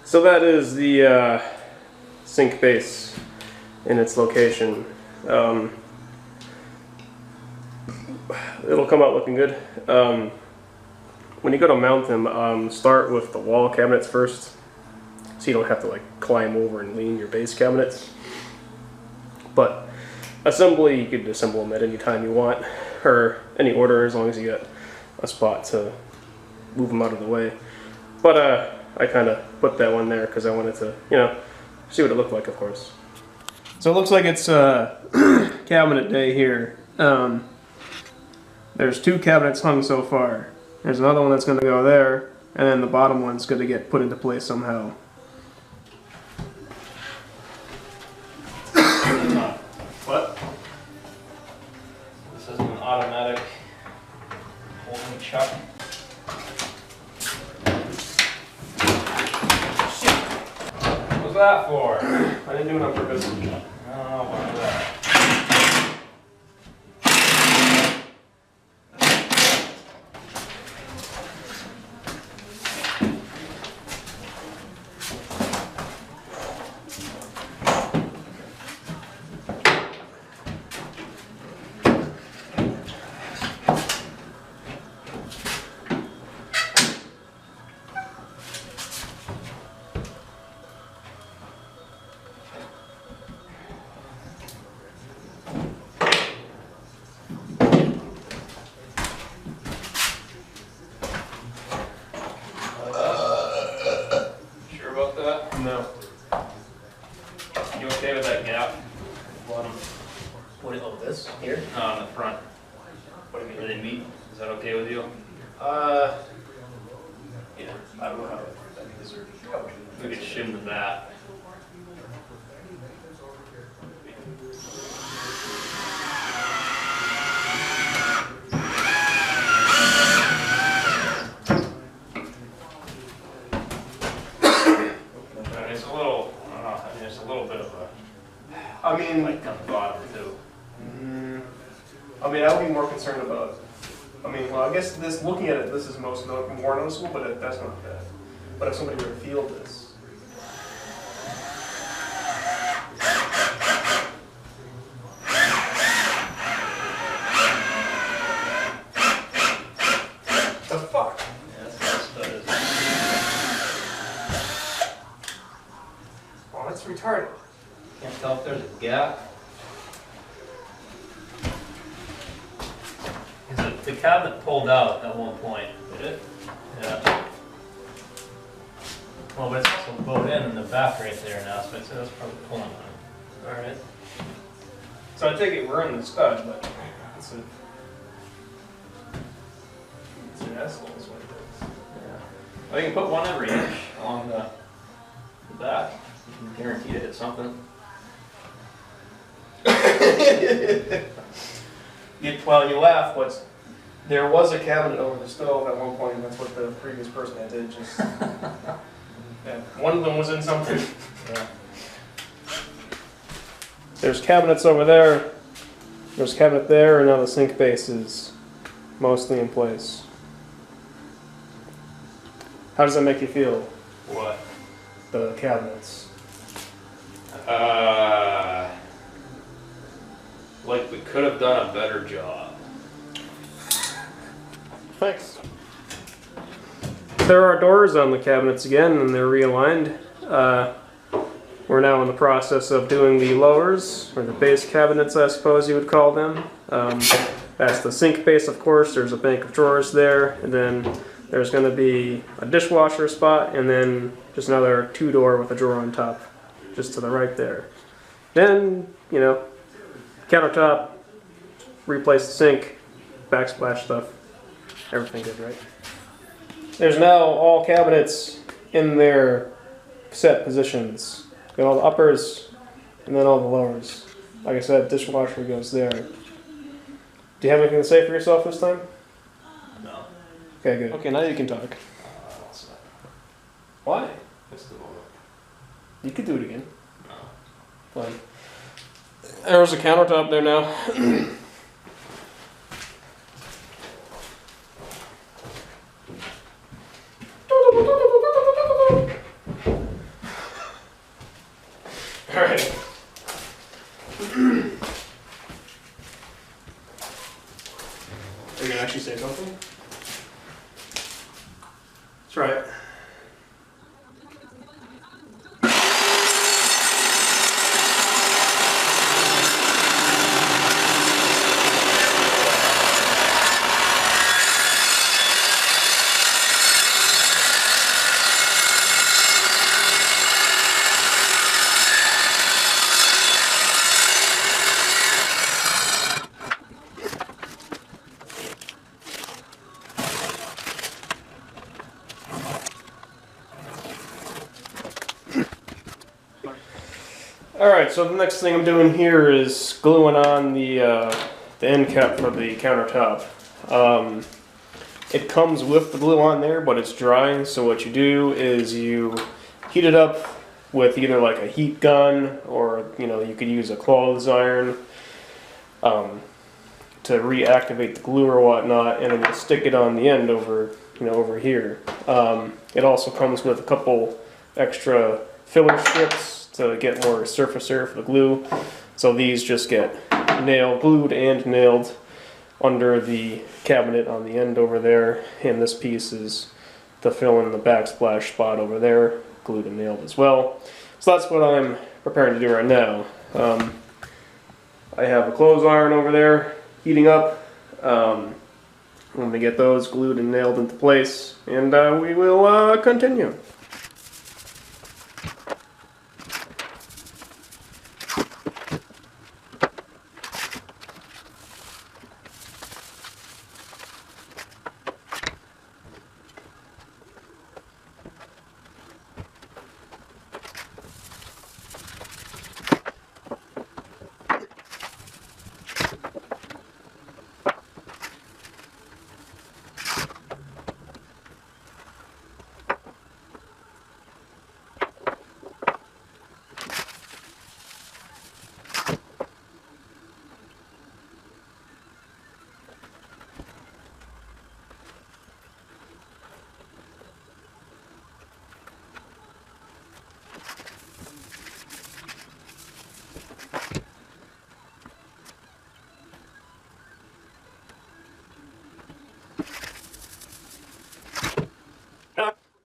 So that is the sink base in its location. It'll come out looking good. When you go to mount them, start with the wall cabinets first, so you don't have to like climb over and lean your base cabinets. But assembly, you could assemble them at any time you want, or any order, as long as you got a spot to move them out of the way. But I kind of put that one there because I wanted to, you know, see what it looked like, of course. So it looks like it's cabinet day here. There's 2 cabinets hung so far. There's another one that's going to go there, and then the bottom one's going to get put into place somehow. What? This is an automatic holding chuck. What was that for? I didn't do it on purpose. I don't know about that. No. You okay with that gap? Bottom. What is all this? Here? No, on the front. What do you mean? Where they meet? Is that okay with you? Yeah. I don't know how that is. We could shim the bat. I mean, Like on the bottom too. I mean, I would be more concerned about. I mean, well, I guess this. Looking at it, this is more noticeable, but that's not bad. But if somebody were to feel this, the fuck? Yeah, that's what this does. Oh, that's retarded. Can't tell if there's a gap. The cabinet pulled out at one point. Did it? Yeah. Well, but it's also bowed in the back right there now, so I'd say that's probably pulling on it. Alright. So I take it we're in the stud, but it's an asshole is what it is. Yeah. Well, you can put one every inch along the back. You can guarantee to hit something. Well, you laugh, but there was a cabinet over the stove at one point, and that's what the previous person had did. Just yeah, one of them was in something. Yeah. There's cabinets over there. There's a cabinet there, and now the sink base is mostly in place. How does that make you feel? What? The cabinets. Like we could have done a better job. Thanks. There are doors on the cabinets again, and they're realigned. We're now in the process of doing the lowers, or the base cabinets, I suppose you would call them. That's the sink base, of course. There's a bank of drawers there, and then there's going to be a dishwasher spot, and then just another 2-door with a drawer on top, just to the right there. Then, you know, countertop, replace the sink, backsplash stuff, everything good, right? There's now all cabinets in their set positions. Got all the uppers, and then all the lowers. Like I said, dishwasher goes there. Do you have anything to say for yourself this time? No. Okay, good. Okay, now you can talk. Why? You could do it again. No. Fine. There's a countertop there now. Alright. Are you gonna actually say something? That's right. Alright, so the next thing I'm doing here is gluing on the end cap for the countertop. It comes with the glue on there, but it's dry, so what you do is you heat it up with either like a heat gun, or you could use a clothes iron to reactivate the glue or whatnot, and then you stick it on the end over over here. It also comes with a couple extra filler strips to get more surface area for the glue. So these just get glued and nailed under the cabinet on the end over there, and this piece is to fill in the backsplash spot over there, glued and nailed as well. So that's what I'm preparing to do right now. I have a clothes iron over there heating up. I'm going to get those glued and nailed into place, and we will continue.